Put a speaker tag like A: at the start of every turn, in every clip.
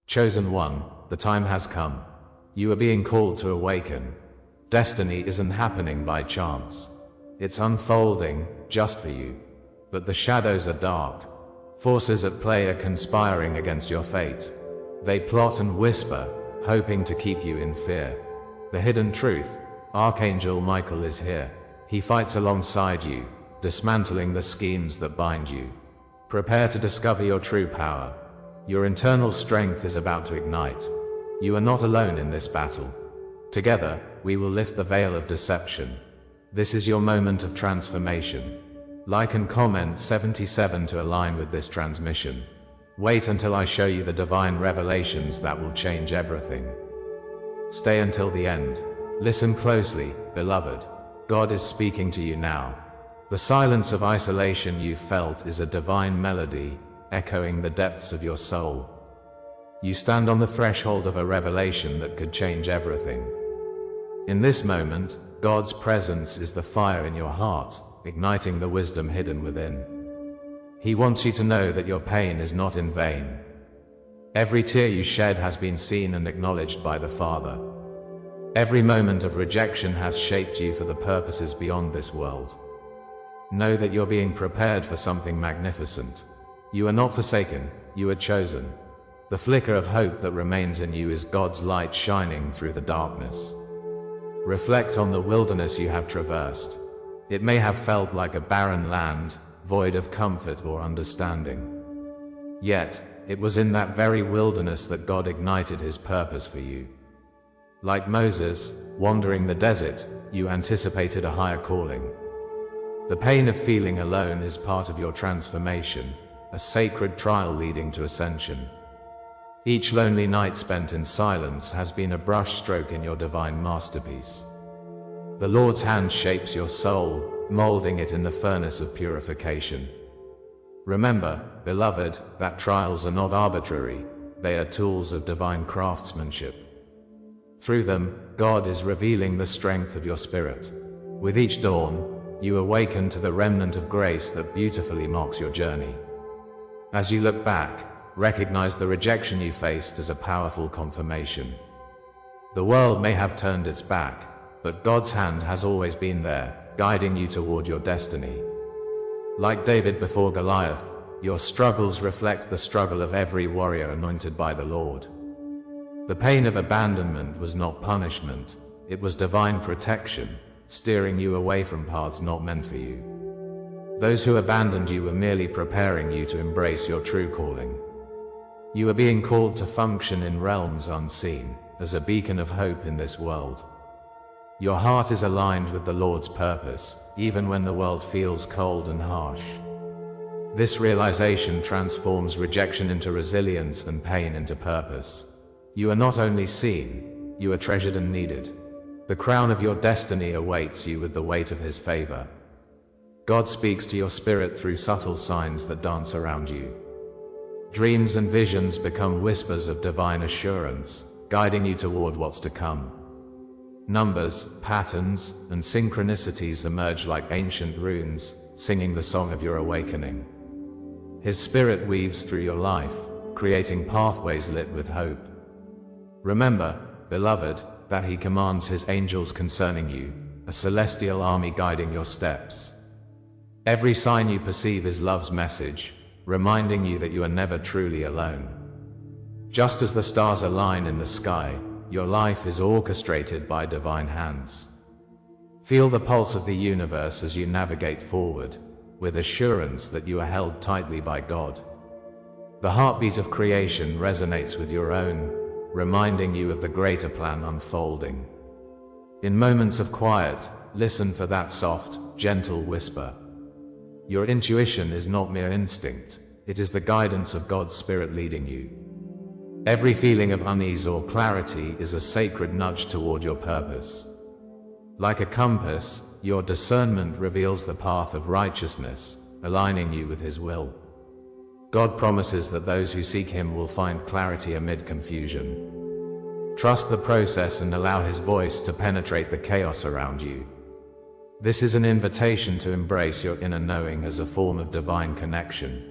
A: Chosen one, the time has come. You are being called to awaken. Destiny isn't happening by chance. It's unfolding just for you. But the shadows are dark. Forces at play are conspiring against your fate. They plot and whisper, hoping to keep you in fear. The hidden truth: Archangel Michael is here. He fights alongside you, dismantling the schemes that bind you. Prepare to discover your true power. Your internal strength is about to ignite. You are not alone in this battle. Together, we will lift the veil of deception. This is your moment of transformation. Like and comment 77 to align with this transmission. Wait until I show you the divine revelations that will change everything. Stay until the end. Listen closely, beloved. God is speaking to you now. The silence of isolation you felt is a divine melody, echoing the depths of your soul. You stand on the threshold of a revelation that could change everything. In this moment, God's presence is the fire in your heart, igniting the wisdom hidden within. He wants you to know that your pain is not in vain. Every tear you shed has been seen and acknowledged by the Father. Every moment of rejection has shaped you for the purposes beyond this world. Know that you're being prepared for something magnificent. You are not forsaken, you are chosen. The flicker of hope that remains in you is God's light shining through the darkness. Reflect on the wilderness you have traversed. It may have felt like a barren land, void of comfort or understanding. Yet, it was in that very wilderness that God ignited His purpose for you. Like Moses, wandering the desert, you anticipated a higher calling. The pain of feeling alone is part of your transformation, a sacred trial leading to ascension. Each lonely night spent in silence has been a brushstroke in your divine masterpiece. The Lord's hand shapes your soul, molding it in the furnace of purification. Remember, beloved, that trials are not arbitrary, they are tools of divine craftsmanship. Through them, God is revealing the strength of your spirit. With each dawn, you awaken to the remnant of grace that beautifully marks your journey. As you look back, recognize the rejection you faced as a powerful confirmation. The world may have turned its back, but God's hand has always been there, guiding you toward your destiny. Like David before Goliath, your struggles reflect the struggle of every warrior anointed by the Lord. The pain of abandonment was not punishment, it was divine protection, steering you away from paths not meant for you. Those who abandoned you were merely preparing you to embrace your true calling. You are being called to function in realms unseen, as a beacon of hope in this world. Your heart is aligned with the Lord's purpose, even when the world feels cold and harsh. This realization transforms rejection into resilience and pain into purpose. You are not only seen, you are treasured and needed. The crown of your destiny awaits you with the weight of His favor. God speaks to your spirit through subtle signs that dance around you. Dreams and visions become whispers of divine assurance, guiding you toward what's to come. Numbers, patterns, and synchronicities emerge like ancient runes, singing the song of your awakening. His Spirit weaves through your life, creating pathways lit with hope. Remember, beloved, that He commands His angels concerning you, a celestial army guiding your steps. Every sign you perceive is love's message, reminding you that you are never truly alone. Just as the stars align in the sky, your life is orchestrated by divine hands. Feel the pulse of the universe as you navigate forward, with assurance that you are held tightly by God. The heartbeat of creation resonates with your own, reminding you of the greater plan unfolding. In moments of quiet, listen for that soft, gentle whisper. Your intuition is not mere instinct, it is the guidance of God's Spirit leading you. Every feeling of unease or clarity is a sacred nudge toward your purpose. Like a compass, your discernment reveals the path of righteousness, aligning you with His will. God promises that those who seek Him will find clarity amid confusion. Trust the process and allow His voice to penetrate the chaos around you. This is an invitation to embrace your inner knowing as a form of divine connection.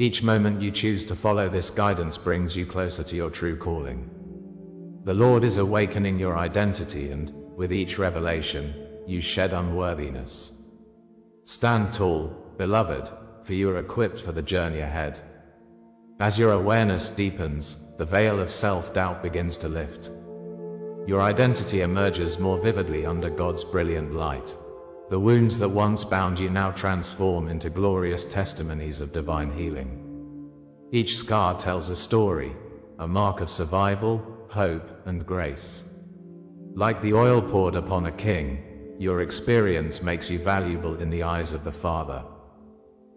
A: Each moment you choose to follow this guidance brings you closer to your true calling. The Lord is awakening your identity, and, with each revelation, you shed unworthiness. Stand tall, beloved, for you are equipped for the journey ahead. As your awareness deepens, the veil of self-doubt begins to lift. Your identity emerges more vividly under God's brilliant light. The wounds that once bound you now transform into glorious testimonies of divine healing. Each scar tells a story, a mark of survival, hope, and grace. Like the oil poured upon a king, your experience makes you valuable in the eyes of the Father.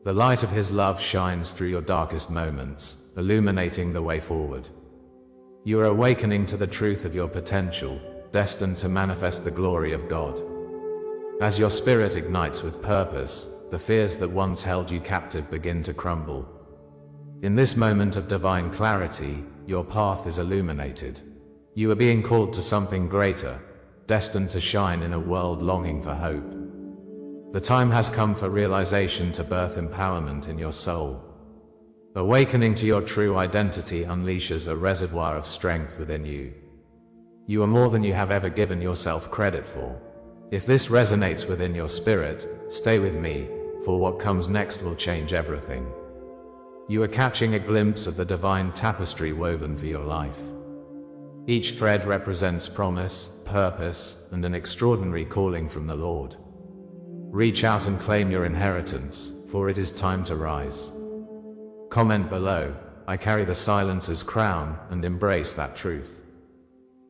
A: The light of His love shines through your darkest moments, illuminating the way forward. You are awakening to the truth of your potential, destined to manifest the glory of God. As your spirit ignites with purpose, the fears that once held you captive begin to crumble. In this moment of divine clarity, your path is illuminated. You are being called to something greater, destined to shine in a world longing for hope. The time has come for realization to birth empowerment in your soul. Awakening to your true identity unleashes a reservoir of strength within you. You are more than you have ever given yourself credit for. If this resonates within your spirit, stay with me, for what comes next will change everything. You are catching a glimpse of the divine tapestry woven for your life. Each thread represents promise, purpose, and an extraordinary calling from the Lord. Reach out and claim your inheritance, for it is time to rise. Comment below, "I carry the silencer's crown," and embrace that truth.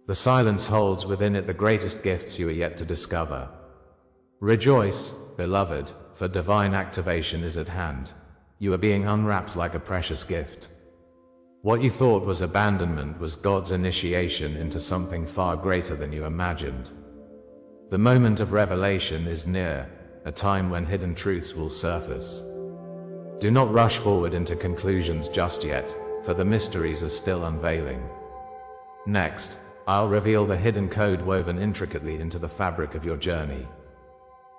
A: The silence holds within it the greatest gifts you are yet to discover. Rejoice, beloved, for divine activation is at hand. You are being unwrapped like a precious gift. What you thought was abandonment was God's initiation into something far greater than you imagined. The moment of revelation is near, a time when hidden truths will surface. Do not rush forward into conclusions just yet, for the mysteries are still unveiling. Next, I'll reveal the hidden code woven intricately into the fabric of your journey.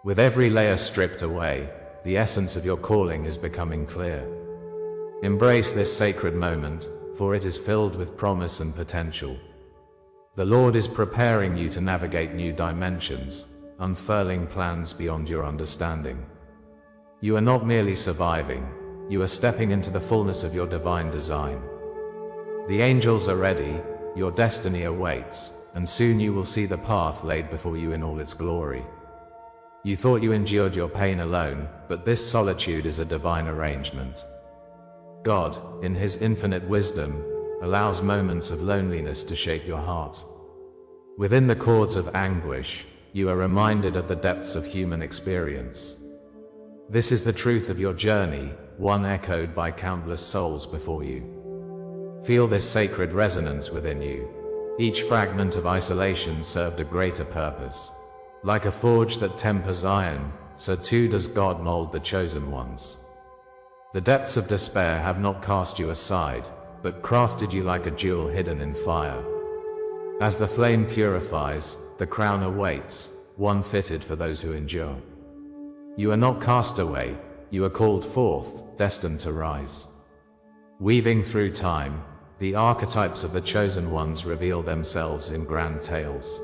A: With every layer stripped away, the essence of your calling is becoming clear. Embrace this sacred moment, for it is filled with promise and potential. The Lord is preparing you to navigate new dimensions, unfurling plans beyond your understanding. You are not merely surviving, you are stepping into the fullness of your divine design. The angels are ready, your destiny awaits, and soon you will see the path laid before you in all its glory. You thought you endured your pain alone, but this solitude is a divine arrangement. God, in His infinite wisdom, allows moments of loneliness to shape your heart. Within the chords of anguish, you are reminded of the depths of human experience. This is the truth of your journey, one echoed by countless souls before you. Feel this sacred resonance within you. Each fragment of isolation served a greater purpose. Like a forge that tempers iron, so too does God mold the chosen ones. The depths of despair have not cast you aside, but crafted you like a jewel hidden in fire. As the flame purifies, the crown awaits, one fitted for those who endure. You are not cast away, you are called forth, destined to rise. Weaving through time, the archetypes of the chosen ones reveal themselves in grand tales.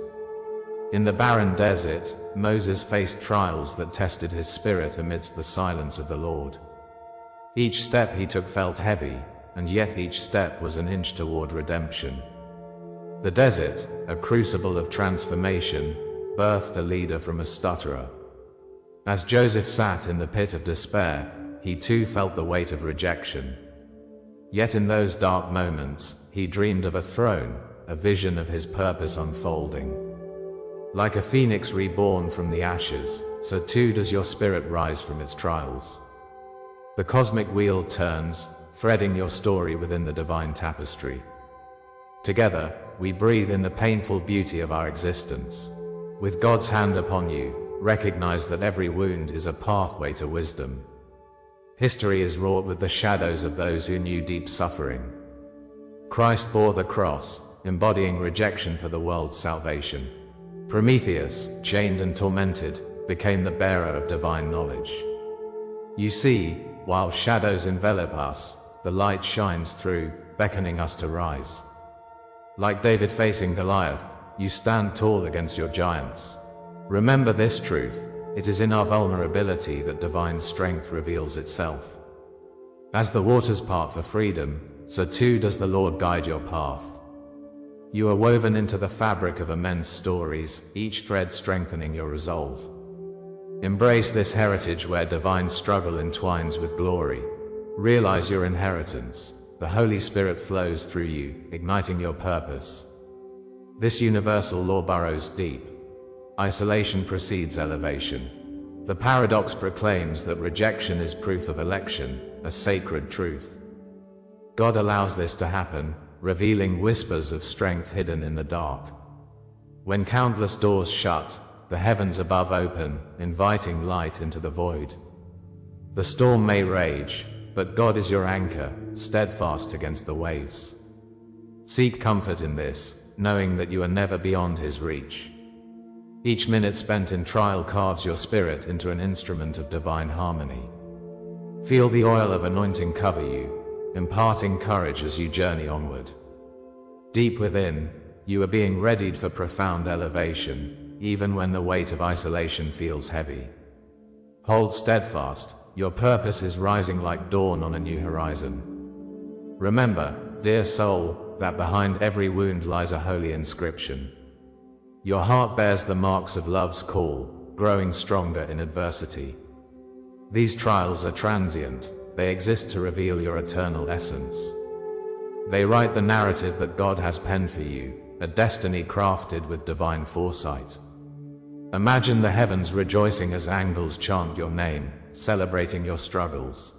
A: In the barren desert, Moses faced trials that tested his spirit amidst the silence of the Lord. Each step he took felt heavy, and yet each step was an inch toward redemption. The desert, a crucible of transformation, birthed a leader from a stutterer. As Joseph sat in the pit of despair, he too felt the weight of rejection. Yet in those dark moments, he dreamed of a throne, a vision of his purpose unfolding. Like a phoenix reborn from the ashes, so too does your spirit rise from its trials. The cosmic wheel turns, threading your story within the divine tapestry. Together, we breathe in the painful beauty of our existence. With God's hand upon you, recognize that every wound is a pathway to wisdom. History is wrought with the shadows of those who knew deep suffering. Christ bore the cross, embodying rejection for the world's salvation. Prometheus, chained and tormented, became the bearer of divine knowledge. You see, while shadows envelop us, the light shines through, beckoning us to rise. Like David facing Goliath, you stand tall against your giants. Remember this truth: it is in our vulnerability that divine strength reveals itself. As the waters part for freedom, so too does the Lord guide your path. You are woven into the fabric of immense stories, each thread strengthening your resolve. Embrace this heritage where divine struggle entwines with glory. Realize your inheritance. The Holy Spirit flows through you, igniting your purpose. This universal law burrows deep. Isolation precedes elevation. The paradox proclaims that rejection is proof of election, a sacred truth. God allows this to happen, revealing whispers of strength hidden in the dark. When countless doors shut, the heavens above open, inviting light into the void. The storm may rage, but God is your anchor, steadfast against the waves. Seek comfort in this, knowing that you are never beyond His reach. Each minute spent in trial carves your spirit into an instrument of divine harmony. Feel the oil of anointing cover you, imparting courage as you journey onward. Deep within, you are being readied for profound elevation, even when the weight of isolation feels heavy. Hold steadfast, your purpose is rising like dawn on a new horizon. Remember, dear soul, that behind every wound lies a holy inscription. Your heart bears the marks of love's call, growing stronger in adversity. These trials are transient, they exist to reveal your eternal essence. They write the narrative that God has penned for you, a destiny crafted with divine foresight. Imagine the heavens rejoicing as angels chant your name, celebrating your struggles.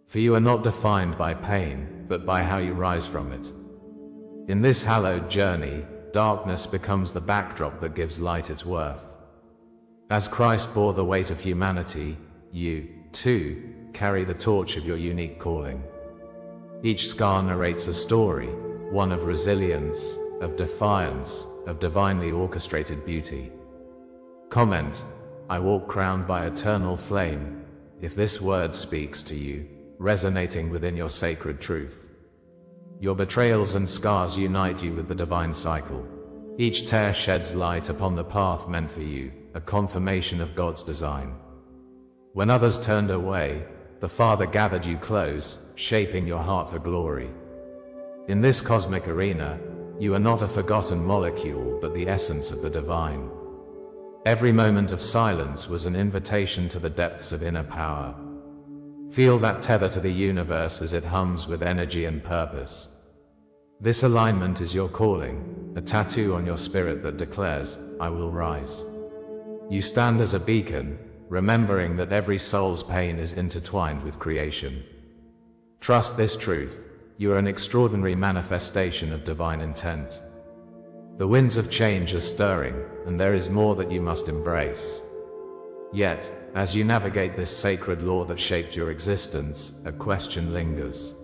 A: For you are not defined by pain, but by how you rise from it. In this hallowed journey, darkness becomes the backdrop that gives light its worth. As Christ bore the weight of humanity, you, too, carry the torch of your unique calling. Each scar narrates a story, one of resilience, of defiance, of divinely orchestrated beauty. Comment: I walk crowned by eternal flame, if this word speaks to you, resonating within your sacred truth. Your betrayals and scars unite you with the divine cycle. Each tear sheds light upon the path meant for you, a confirmation of God's design. When others turned away, the Father gathered you close, shaping your heart for glory. In this cosmic arena, you are not a forgotten molecule, but the essence of the divine. Every moment of silence was an invitation to the depths of inner power. Feel that tether to the universe as it hums with energy and purpose. This alignment is your calling, a tattoo on your spirit that declares, I will rise. You stand as a beacon, remembering that every soul's pain is intertwined with creation. Trust this truth: you are an extraordinary manifestation of divine intent. The winds of change are stirring, and there is more that you must embrace. Yet, as you navigate this sacred law that shaped your existence, a question lingers.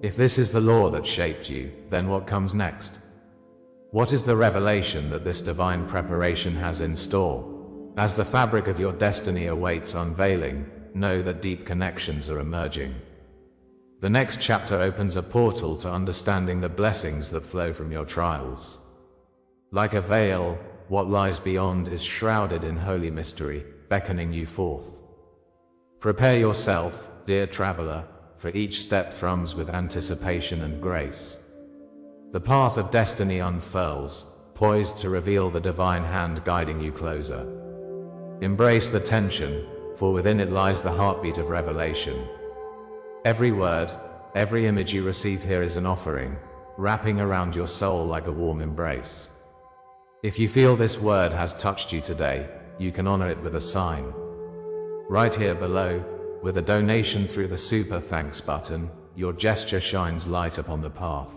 A: If this is the law that shaped you, then what comes next? What is the revelation that this divine preparation has in store? As the fabric of your destiny awaits unveiling, know that deep connections are emerging. The next chapter opens a portal to understanding the blessings that flow from your trials. Like a veil, what lies beyond is shrouded in holy mystery, beckoning you forth. Prepare yourself, dear traveler, for each step thrums with anticipation and grace. The path of destiny unfurls, poised to reveal the divine hand guiding you closer. Embrace the tension, for within it lies the heartbeat of revelation. Every word, every image you receive here is an offering, wrapping around your soul like a warm embrace. If you feel this word has touched you today, you can honor it with a sign. Right here below, with a donation through the Super Thanks button, your gesture shines light upon the path.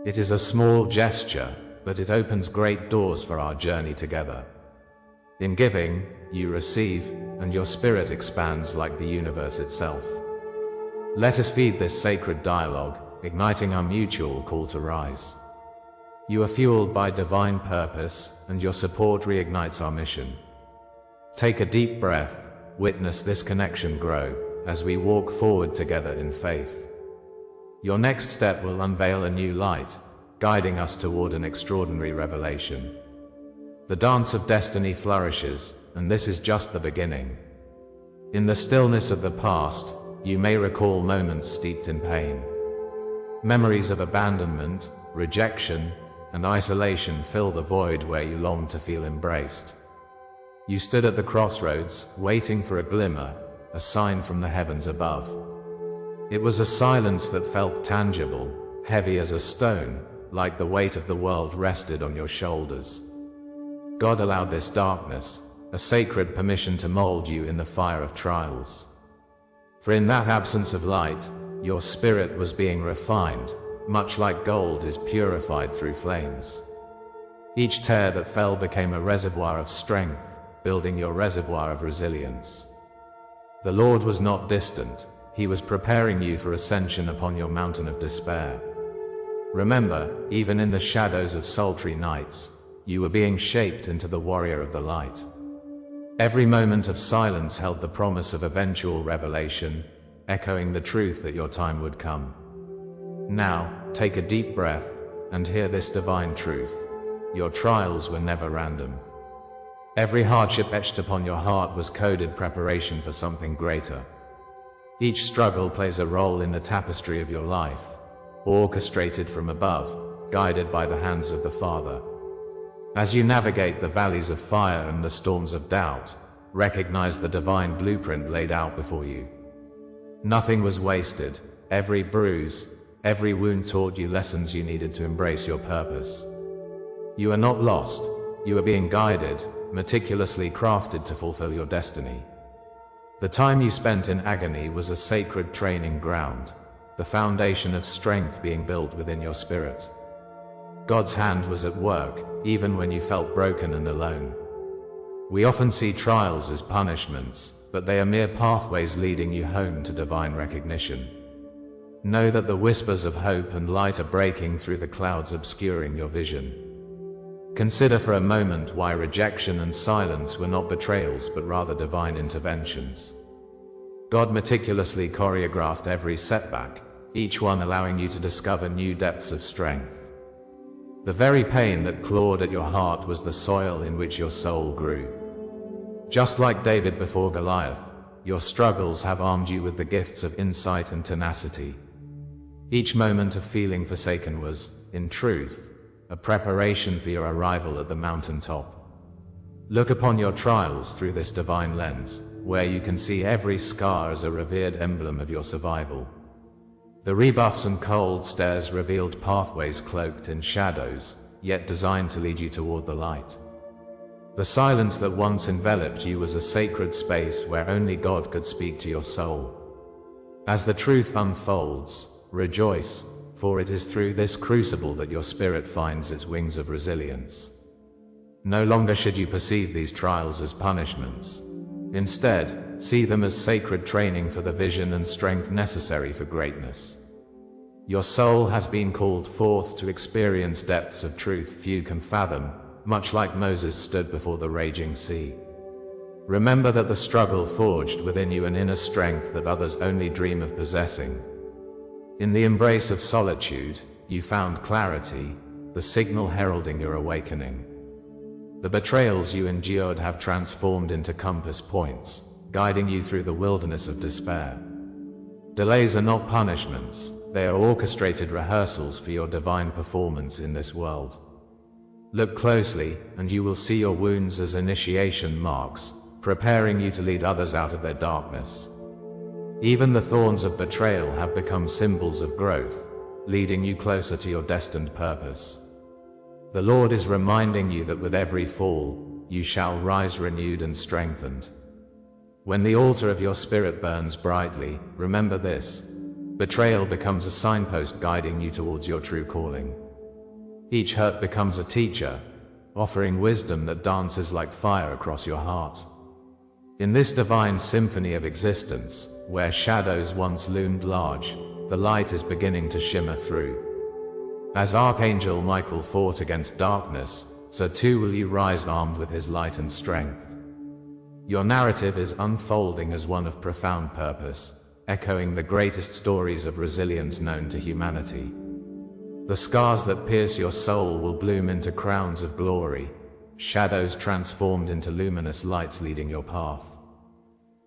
A: It is a small gesture, but it opens great doors for our journey together. In giving, you receive, and your spirit expands like the universe itself. Let us feed this sacred dialogue, igniting our mutual call to rise. You are fueled by divine purpose, and your support reignites our mission. Take a deep breath, witness this connection grow, as we walk forward together in faith. Your next step will unveil a new light, guiding us toward an extraordinary revelation. The dance of destiny flourishes, and this is just the beginning. In the stillness of the past, you may recall moments steeped in pain. Memories of abandonment, rejection, and isolation fill the void where you long to feel embraced. You stood at the crossroads, waiting for a glimmer, a sign from the heavens above. It was a silence that felt tangible, heavy as a stone, like the weight of the world rested on your shoulders. God allowed this darkness, a sacred permission to mold you in the fire of trials. For in that absence of light, your spirit was being refined, much like gold is purified through flames. Each tear that fell became a reservoir of strength, building your reservoir of resilience. The Lord was not distant, He was preparing you for ascension upon your mountain of despair. Remember, even in the shadows of sultry nights, you were being shaped into the warrior of the light. Every moment of silence held the promise of eventual revelation, echoing the truth that your time would come. Now, take a deep breath, and hear this divine truth. Your trials were never random. Every hardship etched upon your heart was coded preparation for something greater. Each struggle plays a role in the tapestry of your life, orchestrated from above, guided by the hands of the Father. As you navigate the valleys of fire and the storms of doubt, recognize the divine blueprint laid out before you. Nothing was wasted. Every bruise, every wound taught you lessons you needed to embrace your purpose. You are not lost. You are being guided, meticulously crafted to fulfill your destiny. The time you spent in agony was a sacred training ground, the foundation of strength being built within your spirit. God's hand was at work, even when you felt broken and alone. We often see trials as punishments, but they are mere pathways leading you home to divine recognition. Know that the whispers of hope and light are breaking through the clouds obscuring your vision. Consider for a moment why rejection and silence were not betrayals but rather divine interventions. God meticulously choreographed every setback, each one allowing you to discover new depths of strength. The very pain that clawed at your heart was the soil in which your soul grew. Just like David before Goliath, your struggles have armed you with the gifts of insight and tenacity. Each moment of feeling forsaken was, in truth, a preparation for your arrival at the mountaintop. Look upon your trials through this divine lens, where you can see every scar as a revered emblem of your survival. The rebuffs and cold stares revealed pathways cloaked in shadows, yet designed to lead you toward the light. The silence that once enveloped you was a sacred space where only God could speak to your soul. As the truth unfolds, rejoice, for it is through this crucible that your spirit finds its wings of resilience. No longer should you perceive these trials as punishments. Instead, see them as sacred training for the vision and strength necessary for greatness. Your soul has been called forth to experience depths of truth few can fathom, much like Moses stood before the raging sea. Remember that the struggle forged within you an inner strength that others only dream of possessing. In the embrace of solitude, you found clarity, the signal heralding your awakening. The betrayals you endured have transformed into compass points, guiding you through the wilderness of despair. Delays are not punishments, they are orchestrated rehearsals for your divine performance in this world. Look closely, and you will see your wounds as initiation marks, preparing you to lead others out of their darkness. Even the thorns of betrayal have become symbols of growth, leading you closer to your destined purpose. The Lord is reminding you that with every fall, you shall rise renewed and strengthened. When the altar of your spirit burns brightly, remember this: betrayal becomes a signpost guiding you towards your true calling. Each hurt becomes a teacher, offering wisdom that dances like fire across your heart. In this divine symphony of existence, where shadows once loomed large, the light is beginning to shimmer through. As Archangel Michael fought against darkness, so too will you rise armed with his light and strength. Your narrative is unfolding as one of profound purpose, echoing the greatest stories of resilience known to humanity. The scars that pierce your soul will bloom into crowns of glory, shadows transformed into luminous lights leading your path.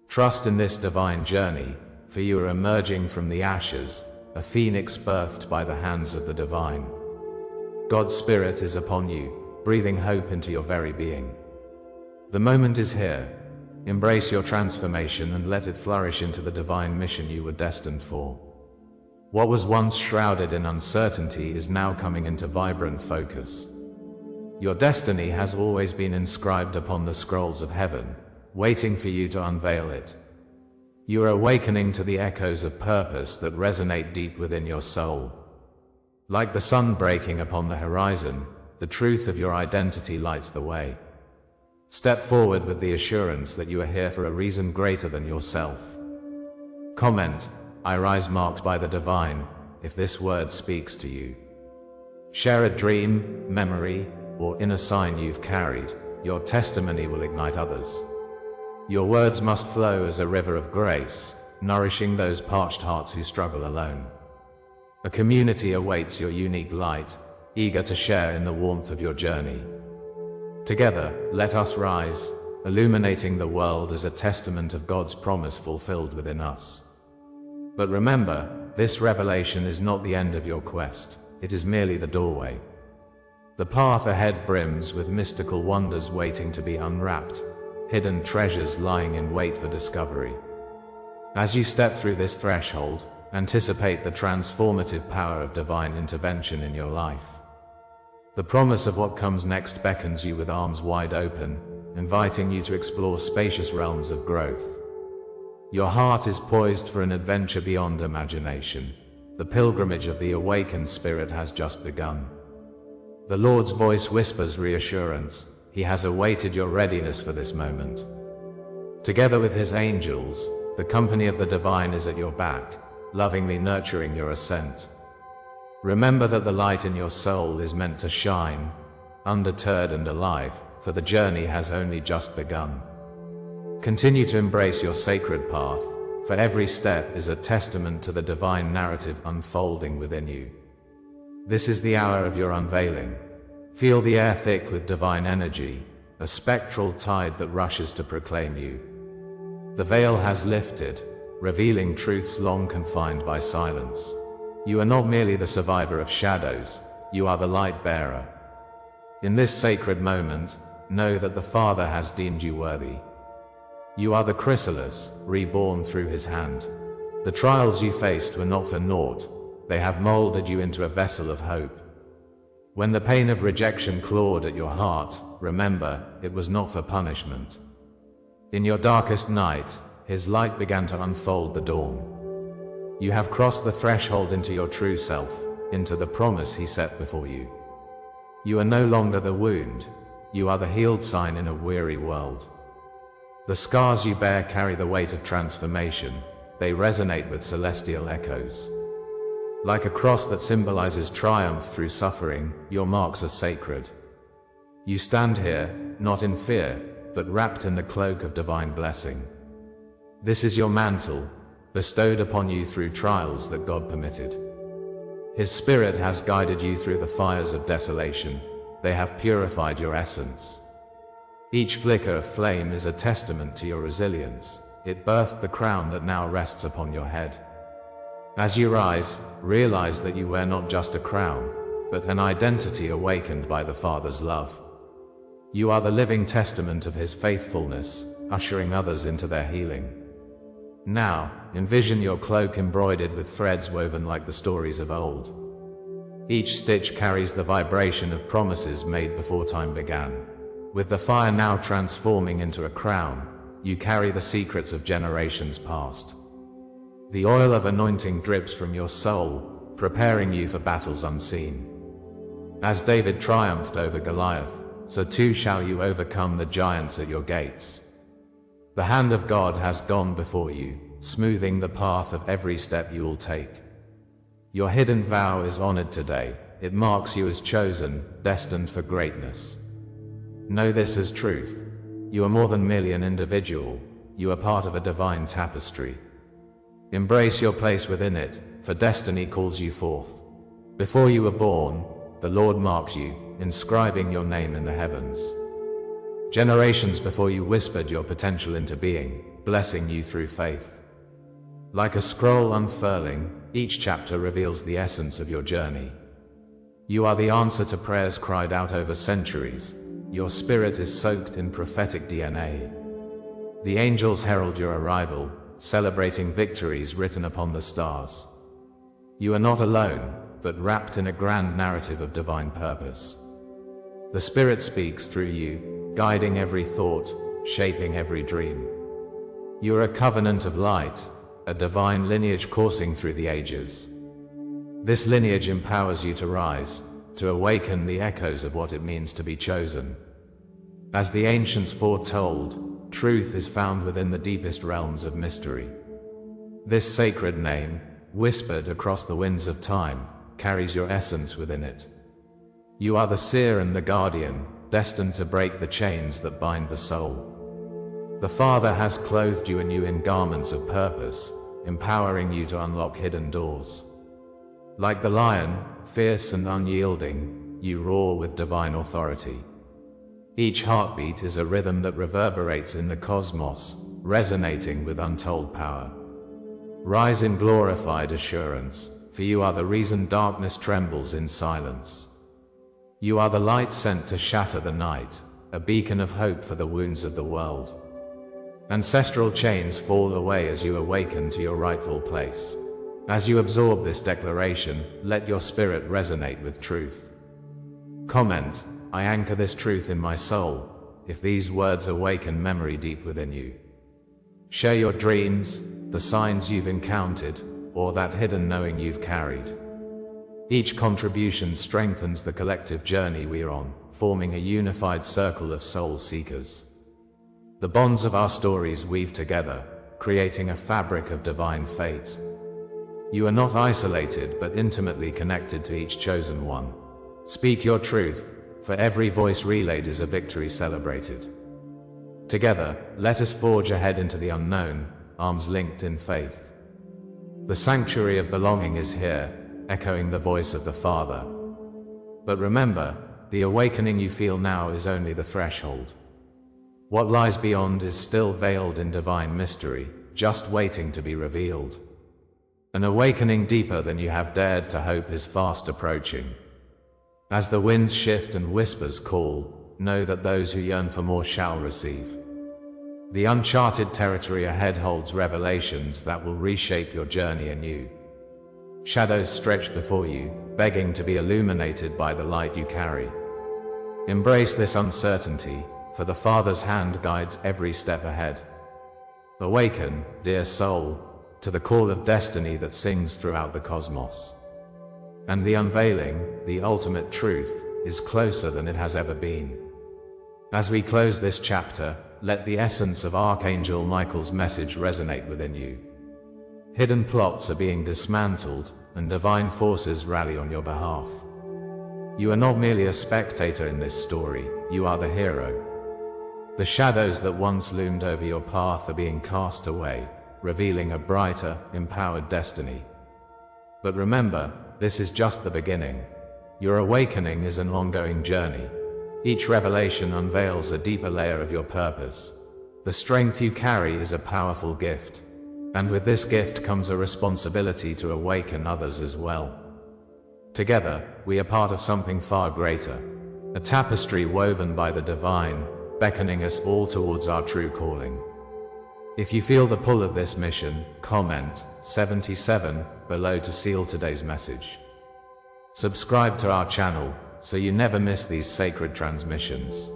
A: Trust in this divine journey, for you are emerging from the ashes, a phoenix birthed by the hands of the divine. God's Spirit is upon you, breathing hope into your very being. The moment is here. Embrace your transformation and let it flourish into the divine mission you were destined for. What was once shrouded in uncertainty is now coming into vibrant focus. Your destiny has always been inscribed upon the scrolls of heaven, waiting for you to unveil it. You are awakening to the echoes of purpose that resonate deep within your soul. Like the sun breaking upon the horizon, the truth of your identity lights the way. Step forward with the assurance that you are here for a reason greater than yourself. Comment, "I rise marked by the divine," if this word speaks to you. Share a dream, memory, or inner sign you've carried. Your testimony will ignite others. Your words must flow as a river of grace, nourishing those parched hearts who struggle alone. A community awaits your unique light, eager to share in the warmth of your journey. Together, let us rise, illuminating the world as a testament of God's promise fulfilled within us. But remember, this revelation is not the end of your quest, it is merely the doorway. The path ahead brims with mystical wonders waiting to be unwrapped, hidden treasures lying in wait for discovery. As you step through this threshold, anticipate the transformative power of divine intervention in your life. The promise of what comes next beckons you with arms wide open, inviting you to explore spacious realms of growth. Your heart is poised for an adventure beyond imagination. The pilgrimage of the awakened spirit has just begun. The Lord's voice whispers reassurance. He has awaited your readiness for this moment. Together with his angels, the company of the divine is at your back, lovingly nurturing your ascent. Remember that the light in your soul is meant to shine, undeterred and alive, for the journey has only just begun. Continue to embrace your sacred path, for every step is a testament to the divine narrative unfolding within you. This is the hour of your unveiling. Feel the air thick with divine energy, a spectral tide that rushes to proclaim you. The veil has lifted, revealing truths long confined by silence. You are not merely the survivor of shadows, you are the light bearer. In this sacred moment, know that the Father has deemed you worthy. You are the chrysalis, reborn through his hand. The trials you faced were not for naught, they have molded you into a vessel of hope. When the pain of rejection clawed at your heart, remember, it was not for punishment. In your darkest night, his light began to unfold the dawn. You have crossed the threshold into your true self, into the promise he set before you. You are no longer the wound, you are the healed sign in a weary world. The scars you bear carry the weight of transformation, they resonate with celestial echoes. Like a cross that symbolizes triumph through suffering, your marks are sacred. You stand here, not in fear, but wrapped in the cloak of divine blessing. This is your mantle, bestowed upon you through trials that God permitted. His Spirit has guided you through the fires of desolation. They have purified your essence. Each flicker of flame is a testament to your resilience. It birthed the crown that now rests upon your head. As you rise, realize that you wear not just a crown, but an identity awakened by the Father's love. You are the living testament of his faithfulness, ushering others into their healing. Now, envision your cloak embroidered with threads woven like the stories of old. Each stitch carries the vibration of promises made before time began. With the fire now transforming into a crown, you carry the secrets of generations past. The oil of anointing drips from your soul, preparing you for battles unseen. As David triumphed over Goliath, so too shall you overcome the giants at your gates. The hand of God has gone before you, smoothing the path of every step you will take. Your hidden vow is honored today. It marks you as chosen, destined for greatness. Know this as truth. You are more than merely an individual, you are part of a divine tapestry. Embrace your place within it, for destiny calls you forth. Before you were born, the Lord marked you, inscribing your name in the heavens. Generations before you whispered your potential into being, blessing you through faith. Like a scroll unfurling, each chapter reveals the essence of your journey. You are the answer to prayers cried out over centuries. Your spirit is soaked in prophetic DNA. The angels herald your arrival, celebrating victories written upon the stars. You are not alone, but wrapped in a grand narrative of divine purpose. The Spirit speaks through you, guiding every thought, shaping every dream. You are a covenant of light, a divine lineage coursing through the ages. This lineage empowers you to rise, to awaken the echoes of what it means to be chosen. As the ancients foretold, truth is found within the deepest realms of mystery. This sacred name, whispered across the winds of time, carries your essence within it. You are the seer and the guardian, destined to break the chains that bind the soul. The Father has clothed you anew in garments of purpose, empowering you to unlock hidden doors. Like the lion, fierce and unyielding, you roar with divine authority. Each heartbeat is a rhythm that reverberates in the cosmos, resonating with untold power. Rise in glorified assurance, for you are the reason darkness trembles in silence. You are the light sent to shatter the night, a beacon of hope for the wounds of the world. Ancestral chains fall away as you awaken to your rightful place. As you absorb this declaration, let your spirit resonate with truth. Comment, I anchor this truth in my soul, if these words awaken memory deep within you. Share your dreams, the signs you've encountered, or that hidden knowing you've carried. Each contribution strengthens the collective journey we're on, forming a unified circle of soul seekers. The bonds of our stories weave together, creating a fabric of divine fate. You are not isolated, but intimately connected to each chosen one. Speak your truth, for every voice relayed is a victory celebrated. Together, let us forge ahead into the unknown, arms linked in faith. The sanctuary of belonging is here, echoing the voice of the Father. But remember, the awakening you feel now is only the threshold. What lies beyond is still veiled in divine mystery, just waiting to be revealed. An awakening deeper than you have dared to hope is fast approaching. As the winds shift and whispers call, know that those who yearn for more shall receive. The uncharted territory ahead holds revelations that will reshape your journey anew. Shadows stretch before you, begging to be illuminated by the light you carry. Embrace this uncertainty, for the Father's hand guides every step ahead. Awaken, dear soul, to the call of destiny that sings throughout the cosmos. And the unveiling, the ultimate truth, is closer than it has ever been. As we close this chapter, let the essence of Archangel Michael's message resonate within you. Hidden plots are being dismantled, and divine forces rally on your behalf. You are not merely a spectator in this story, you are the hero. The shadows that once loomed over your path are being cast away, revealing a brighter, empowered destiny. But remember, this is just the beginning. Your awakening is an ongoing journey. Each revelation unveils a deeper layer of your purpose. The strength you carry is a powerful gift. And with this gift comes a responsibility to awaken others as well. Together, we are part of something far greater. A tapestry woven by the divine, beckoning us all towards our true calling. If you feel the pull of this mission, comment 77 below to seal today's message. Subscribe to our channel, so you never miss these sacred transmissions.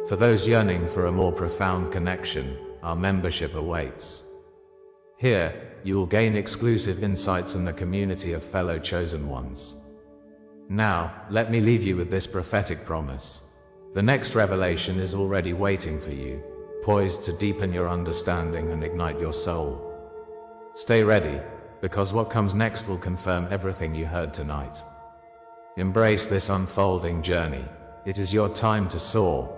A: For those yearning for a more profound connection, our membership awaits. Here, you will gain exclusive insights in the community of fellow chosen ones. Now, let me leave you with this prophetic promise. The next revelation is already waiting for you, poised to deepen your understanding and ignite your soul. Stay ready, because what comes next will confirm everything you heard tonight. Embrace this unfolding journey. It is your time to soar,